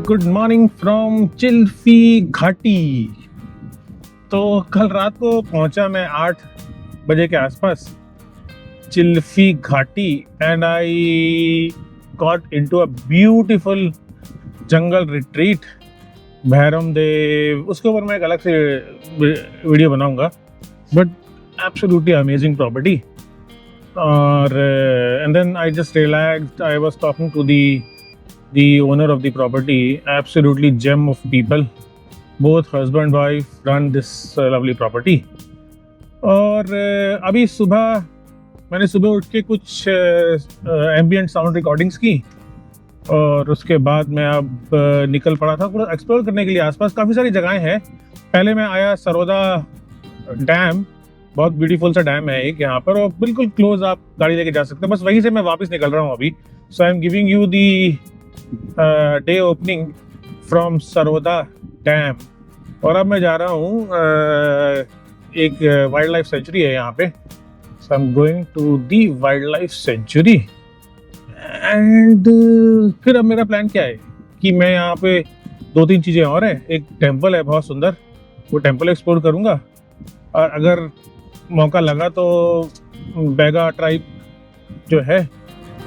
Good morning from Chilphi घाटी। तो कल रात को पहुंचा मैं 8 बजे के आसपास Chilphi Ghati and I got into a beautiful jungle retreat Bhairam Dev. उसके ऊपर मैं एक अलग से वीडियो बनाऊंगा, बट एब्सोल्युटली अमेजिंग प्रॉपर्टी। और and then I just relaxed, I was talking to the owner of the property, absolutely gem of people, both husband wife run this lovely property। और अभी मैंने सुबह उठ के कुछ एम्बिएंट साउंड रिकॉर्डिंग्स की और उसके बाद मैं अब निकल पड़ा था पूरा एक्सप्लोर करने के लिए। आसपास काफ़ी सारी जगहें हैं। पहले मैं आया सरोदा डैम, बहुत ब्यूटीफुल सा डैम है एक यहाँ पर, और बिल्कुल क्लोज आप गाड़ी लेके जा सकते हैं। बस वहीं से मैं वापस निकल रहा हूँ अभी। So I am giving you the day opening from Saroda dam. और अब मैं जा रहा हूँ एक वाइल्ड लाइफ सेंचुरी है यहाँ पे। So I am going to the wild life sanctuary and फिर अब मेरा प्लान क्या है कि मैं यहाँ पे 2-3 चीज़ें और हैं। एक टेम्पल है बहुत सुंदर, वो टेम्पल एक्सप्लोर करूँगा, और अगर मौका लगा तो बैगा ट्राइब जो है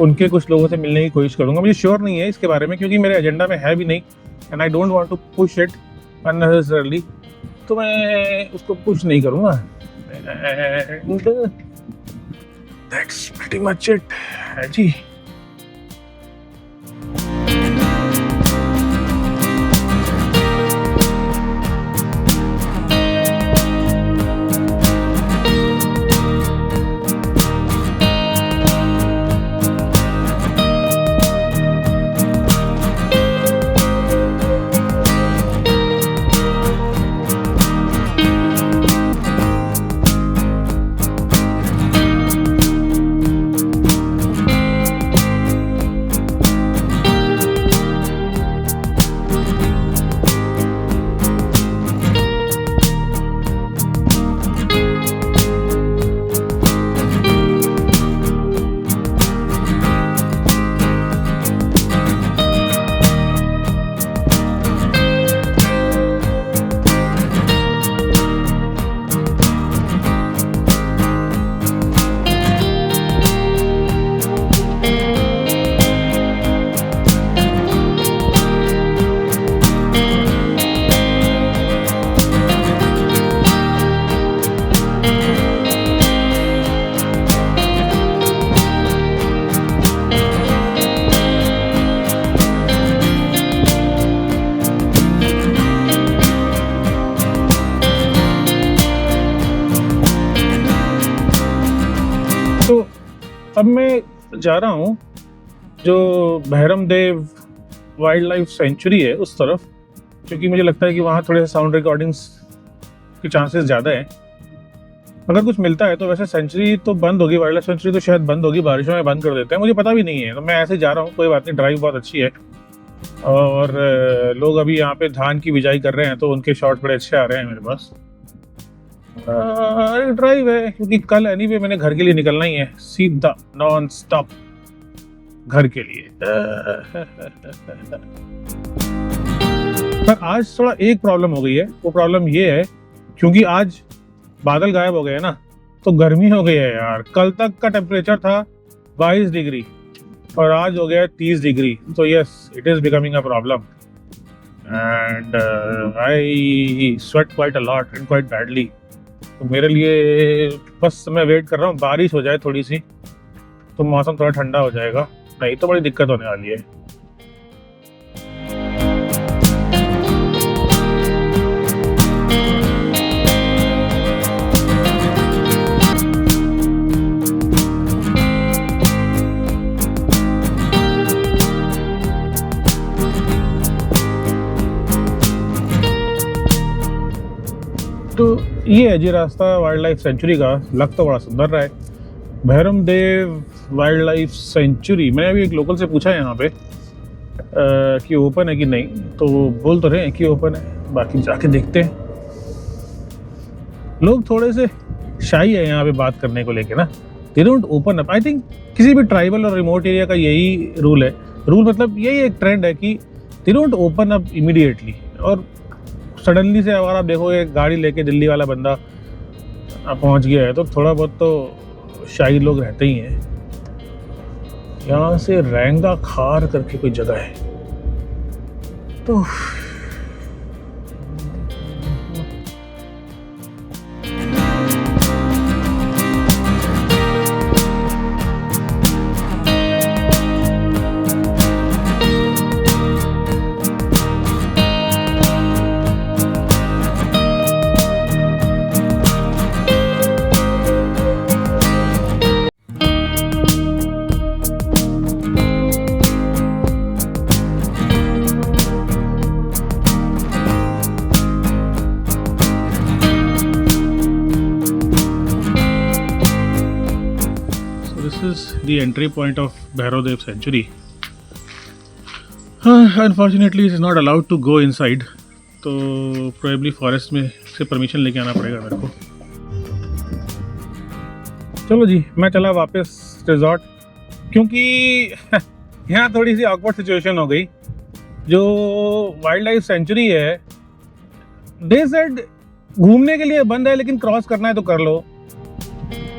उनके कुछ लोगों से मिलने की कोशिश करूंगा। मुझे श्योर नहीं है इसके बारे में क्योंकि मेरे एजेंडा में है भी नहीं, and I don't want to push it unnecessarily, तो मैं उसको पुश नहीं करूंगा। And that's pretty much it है जी। तो अब मैं जा रहा हूँ जो Bhairam Dev wild life sanctuary है उस तरफ, क्योंकि मुझे लगता है कि वहाँ थोड़े साउंड रिकॉर्डिंग्स के चांसेस ज़्यादा हैं। अगर कुछ मिलता है तो वैसे सेंचुरी तो बंद होगी, वाइल्ड लाइफ सेंचुरी तो शायद बंद होगी, बारिशों में बंद कर देते हैं, मुझे पता भी नहीं है। तो मैं ऐसे जा रहा हूँ, कोई बात नहीं, ड्राइव बहुत अच्छी है। और लोग अभी यहाँ पे धान की बिजाई कर रहे हैं तो उनके शॉट बड़े अच्छे आ रहे हैं मेरे पास। ड्राइव है क्योंकि कल एनीवे मैंने घर के लिए निकलना ही है, सीधा नॉन स्टॉप घर के लिए। पर आज थोड़ा एक प्रॉब्लम हो गई है। वो प्रॉब्लम ये है क्योंकि आज बादल गायब हो गए हैं ना, तो गर्मी हो गई है यार। कल तक का टेम्परेचर था 22 डिग्री और आज हो गया 30 डिग्री। तो yes, it is becoming a problem and I sweat quite a lot and quite badly. तो मेरे लिए बस मैं वेट कर रहा हूँ बारिश हो जाए थोड़ी सी, तो मौसम थोड़ा ठंडा हो जाएगा, नहीं तो बड़ी दिक्कत होने वाली है। तो ये है जी रास्ता वाइल्ड लाइफ सेंचुरी का। लग तो बड़ा सुंदर रहा है, भैरम देव वाइल्ड लाइफ सेंचुरी। मैंने अभी एक लोकल से पूछा यहाँ पे कि ओपन है कि नहीं, तो बोल तो रहे हैं कि ओपन है, बाकी जाके देखते हैं। लोग थोड़े से शाई है यहाँ पे बात करने को लेके ना, they don't open up. I think किसी भी ट्राइबल और रिमोट एरिया का यही रूल है। रूल मतलब यही एक ट्रेंड है कि they don't open up immediately. और सडनली से अगर आप देखो एक गाड़ी लेके दिल्ली वाला बंदा पहुंच गया है तो थोड़ा बहुत तो शाही लोग रहते ही हैं। यहाँ से रैंगा खार करके कोई जगह है तो is the entry point of Bhairav Dev Sanctuary. Unfortunately, it is not allowed to go inside. तो probably forest में से परमिशन लेके आना पड़ेगा मेरे को। चलो जी, मैं चला वापस रिजॉर्ट, क्योंकि यहाँ थोड़ी सी awkward सिचुएशन हो गई। जो वाइल्ड लाइफ सेंचुरी है, दे सेड घूमने के लिए बंद है, लेकिन क्रॉस करना है तो कर लो।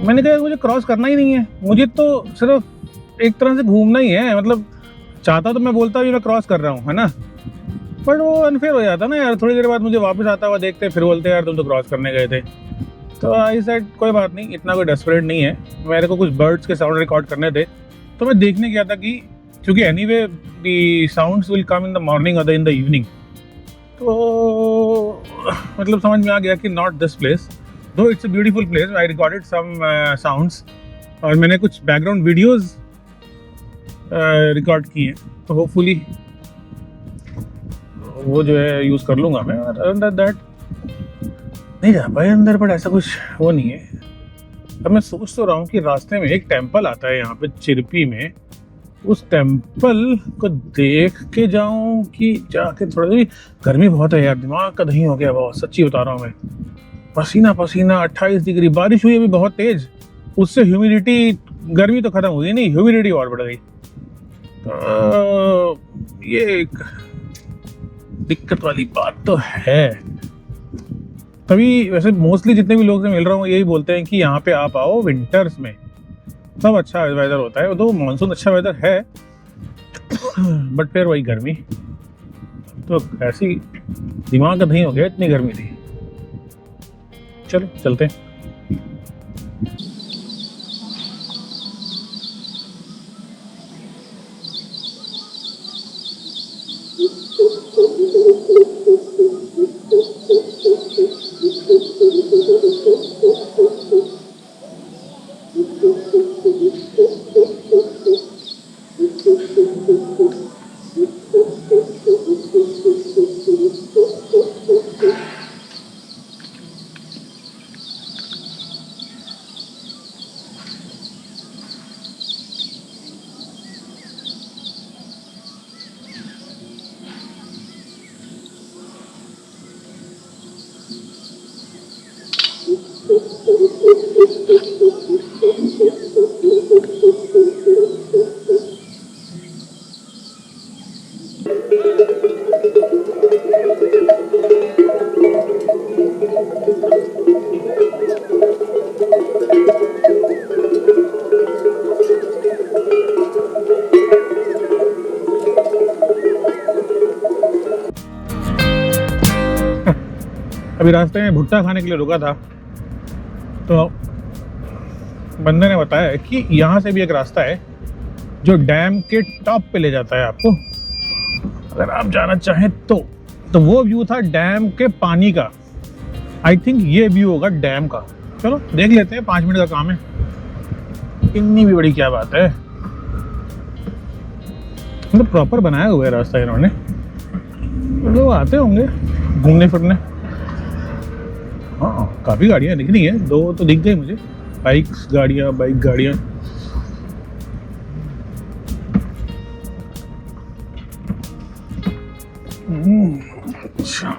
मैंने कहा मुझे क्रॉस करना ही नहीं है, मुझे तो सिर्फ एक तरह से घूमना ही है। मतलब चाहता तो मैं बोलता भी मैं क्रॉस कर रहा हूँ, है ना, बट वो अनफेयर हो जाता ना यार। थोड़ी देर बाद मुझे वापस आता हुआ देखते फिर बोलते यार तुम तो क्रॉस करने गए थे। तो आई सेड कोई बात नहीं, इतना कोई डेस्परेट नहीं है। मेरे को कुछ बर्ड्स के साउंड रिकॉर्ड करने थे, तो मैं देखने गया था कि क्योंकि anyway the sounds will come in the morning और इन द इवनिंग। तो मतलब समझ में आ गया कि not this place, though it's a beautiful place. I recorded some sounds और मैंने कुछ बैकग्राउंड वीडियोस रिकॉर्ड किए, तो होपफुली वो जो है यूज़ कर लूँगा मैं। अंदर दैट नहीं जा पाए अंदर, बट ऐसा कुछ वो नहीं है। अब मैं सोच तो रहा हूँ कि रास्ते में एक टेम्पल आता है यहाँ पे चिरपी में, उस टेम्पल को देख के जाऊँ कि जाके थोड़ा सी। गर्मी बहुत है यार, दिमाग का दही हो गया बहुत, सच्ची बता रहा हूँ मैं। पसीना पसीना, 28 डिग्री, बारिश हुई अभी बहुत तेज, उससे ह्यूमिडिटी, गर्मी तो खत्म हुई नहीं, ह्यूमिडिटी और बढ़ गई। तो ये एक दिक्कत वाली बात तो है। तभी वैसे मोस्टली जितने भी लोग से मिल रहा हूँ यही बोलते हैं कि यहाँ पे आप आओ विंटर्स में, सब अच्छा वेदर होता है। तो मानसून अच्छा वेदर है, बट फिर वही गर्मी, तो ऐसी दिमाग का नहीं हो गया, इतनी गर्मी थी। चलो चलते हैं। अभी रास्ते में भुट्टा खाने के लिए रुका था, तो बंदे ने बताया कि यहाँ से भी एक रास्ता है जो डैम के टॉप पे ले जाता है आपको, अगर आप जाना चाहें तो वो व्यू था डैम के पानी का। आई थिंक ये व्यू होगा डैम का। चलो देख लेते हैं, 5 मिनट का काम है, इतनी भी बड़ी क्या बात है। मतलब प्रॉपर बनाया हुआ है रास्ता इन्होंने, लोग आते होंगे घूमने फिरने। हाँ काफ़ी गाड़ियाँ दिख रही हैं, 2 तो दिख गई मुझे, बाइक गाड़ियाँ। अच्छा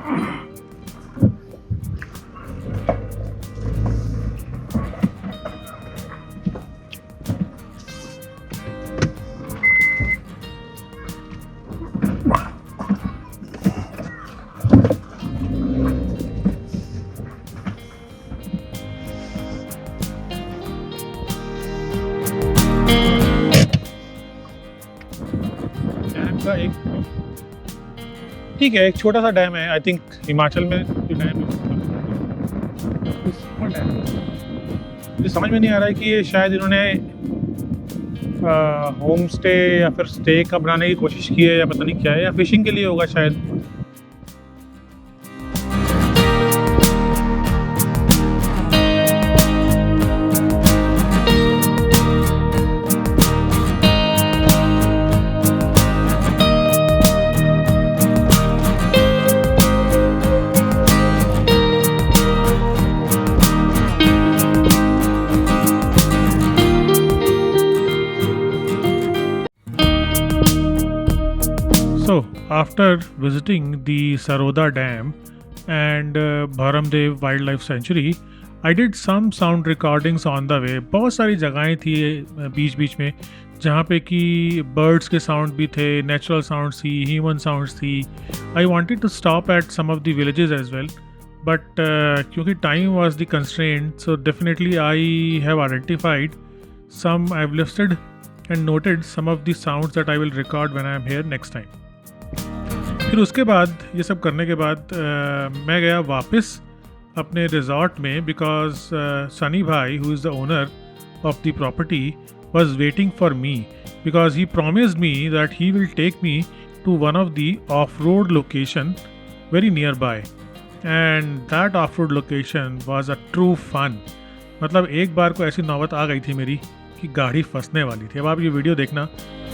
ठीक है, एक छोटा सा डैम है, आई थिंक हिमाचल में जो डैम है मुझे समझ में नहीं आ रहा है कि ये शायद इन्होंने होम स्टे या फिर स्टे का बनाने की कोशिश की है या पता नहीं क्या है, या फिशिंग के लिए होगा शायद। So, after visiting the Saroda Dam and Bharamdev Wildlife Sanctuary, I did some sound recordings on the way. बहुत सारी जगहें थी बीच बीच में जहाँ पे कि बर्ड्स के साउंड भी थे, नेचुरल साउंड्स थी, ह्यूमन साउंड्स थी। I wanted to stop at some of the villages as well, but क्योंकि time was the constraint, so definitely I have identified some I've listed and noted some of the sounds that I will record when I am here next time. फिर उसके बाद ये सब करने के बाद मैं गया वापस अपने रिजॉर्ट में बिकॉज सनी भाई who is the owner of the property was waiting for me because he promised me that he will take me to one of the off-road location very nearby, and that off-road location was a true fun. मतलब एक बार को ऐसी नौबत आ गई थी मेरी कि गाड़ी फंसने वाली थी। अब आप ये वीडियो देखना,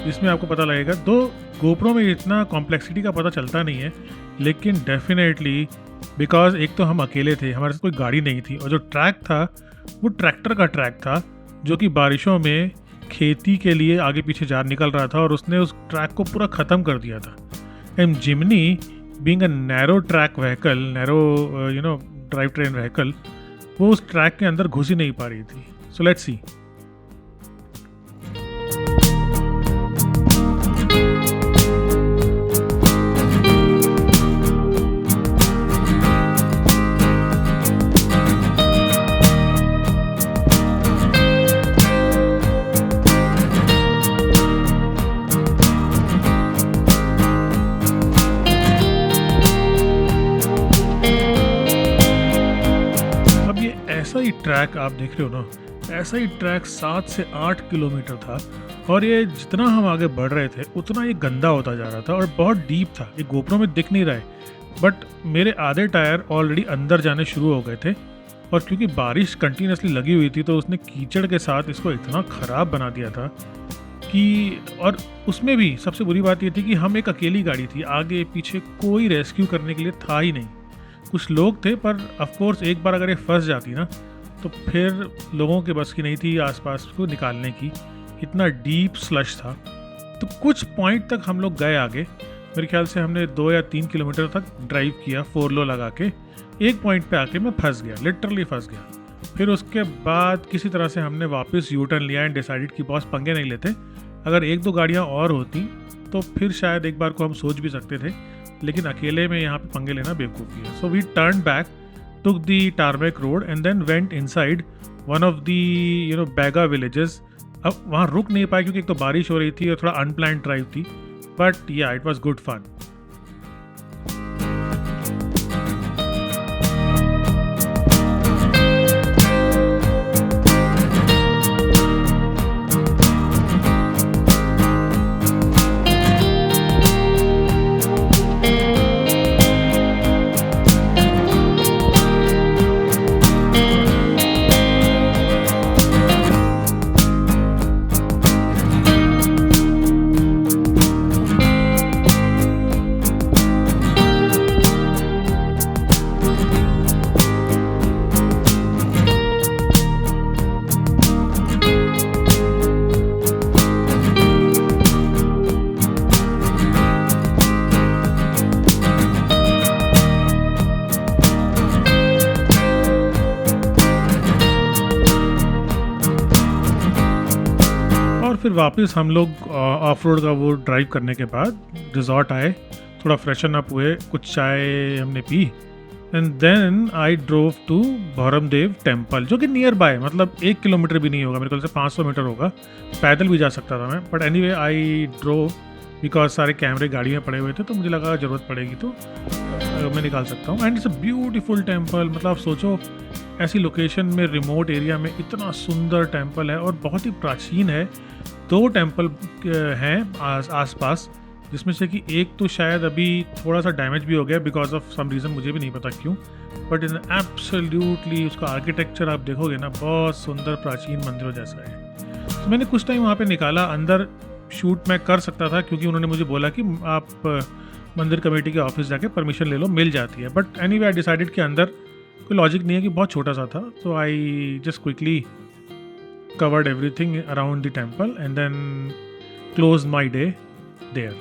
इसमें आपको पता लगेगा। दो गोप्रो में इतना कॉम्प्लेक्सिटी का पता चलता नहीं है, लेकिन डेफिनेटली बिकॉज एक तो हम अकेले थे, हमारे साथ कोई गाड़ी नहीं थी, और जो ट्रैक था वो ट्रैक्टर का ट्रैक था जो कि बारिशों में खेती के लिए आगे पीछे जा निकल रहा था और उसने उस ट्रैक को पूरा ख़त्म कर दिया था। And Jimny being a narrow track vehicle, narrow drive train vehicle, वो उस ट्रैक के अंदर घुस ही नहीं पा रही थी। So let's see. ऐसा ही ट्रैक आप देख रहे हो ना, ऐसा ही ट्रैक 7 से 8 किलोमीटर था, और ये जितना हम आगे बढ़ रहे थे उतना ये गंदा होता जा रहा था और बहुत डीप था। ये गोप्रो में दिख नहीं रहा है, बट मेरे आधे टायर ऑलरेडी अंदर जाने शुरू हो गए थे, और क्योंकि बारिश कंटिन्यूसली लगी हुई थी तो उसने कीचड़ के साथ इसको इतना ख़राब बना दिया था कि, और उसमें भी सबसे बुरी बात ये थी कि हम एक अकेली गाड़ी थी, आगे पीछे कोई रेस्क्यू करने के लिए था ही नहीं। कुछ लोग थे पर ऑफ कोर्स एक बार अगर ये फंस जाती ना तो फिर लोगों के बस की नहीं थी आसपास को निकालने की, इतना डीप स्लश था। तो कुछ पॉइंट तक हम लोग गए आगे, मेरे ख्याल से हमने 2 या 3 किलोमीटर तक ड्राइव किया 4 लो लगा के। एक पॉइंट पे आके मैं फंस गया, लिटरली फंस गया। फिर उसके बाद किसी तरह से हमने वापस यू टर्न लिया एंड डिसाइडेड कि बॉस पंगे नहीं लेते, अगर 1-2 गाड़ियाँ और होती तो फिर शायद एक बार को हम सोच भी सकते थे, लेकिन अकेले में यहाँ पे पंगे लेना बेवकूफ़ी है। So we turn back, took the tarmac road and then went inside one of the Baga villages. अब वहाँ रुक नहीं पाए क्योंकि एक तो बारिश हो रही थी और थोड़ा अनप्लान्ड ड्राइव थी, बट या इट वाज गुड फन। फिर वापस हम लोग ऑफ रोड का वो ड्राइव करने के बाद रिजॉर्ट आए, थोड़ा फ्रेशन अप हुए, कुछ चाय हमने पी, and then I drove to Bhoramdeo temple, जो कि नियर बाय, मतलब 1 किलोमीटर भी नहीं होगा, मेरे ख्याल से 500 मीटर होगा, पैदल भी जा सकता था मैं, but anyway I drove because सारे कैमरे गाड़ी में पड़े हुए थे, तो मुझे लगा ज़रूरत पड़ेगी तो मैं निकाल सकता हूँ। And it's a beautiful temple, मतलब आप सोचो ऐसी लोकेशन में, रिमोट एरिया में इतना सुंदर टेम्पल है और बहुत ही प्राचीन है। 2 टेम्पल हैं आसपास, जिसमें से कि एक तो शायद अभी थोड़ा सा डैमेज भी हो गया बिकॉज ऑफ सम रीज़न, मुझे भी नहीं पता क्यों, बट इन एब्सोल्युटली उसका आर्किटेक्चर आप देखोगे ना, बहुत सुंदर प्राचीन मंदिरों जैसा है। तो मैंने कुछ टाइम वहाँ पे निकाला। अंदर शूट मैं कर सकता था क्योंकि उन्होंने मुझे बोला कि आप मंदिर कमेटी के ऑफिस जाके परमिशन ले लो, मिल जाती है। बट एनीवे आई डिसाइडेड कि अंदर कोई लॉजिक नहीं है कि बहुत छोटा सा था, so I just quickly covered everything around the temple and then closed my day there.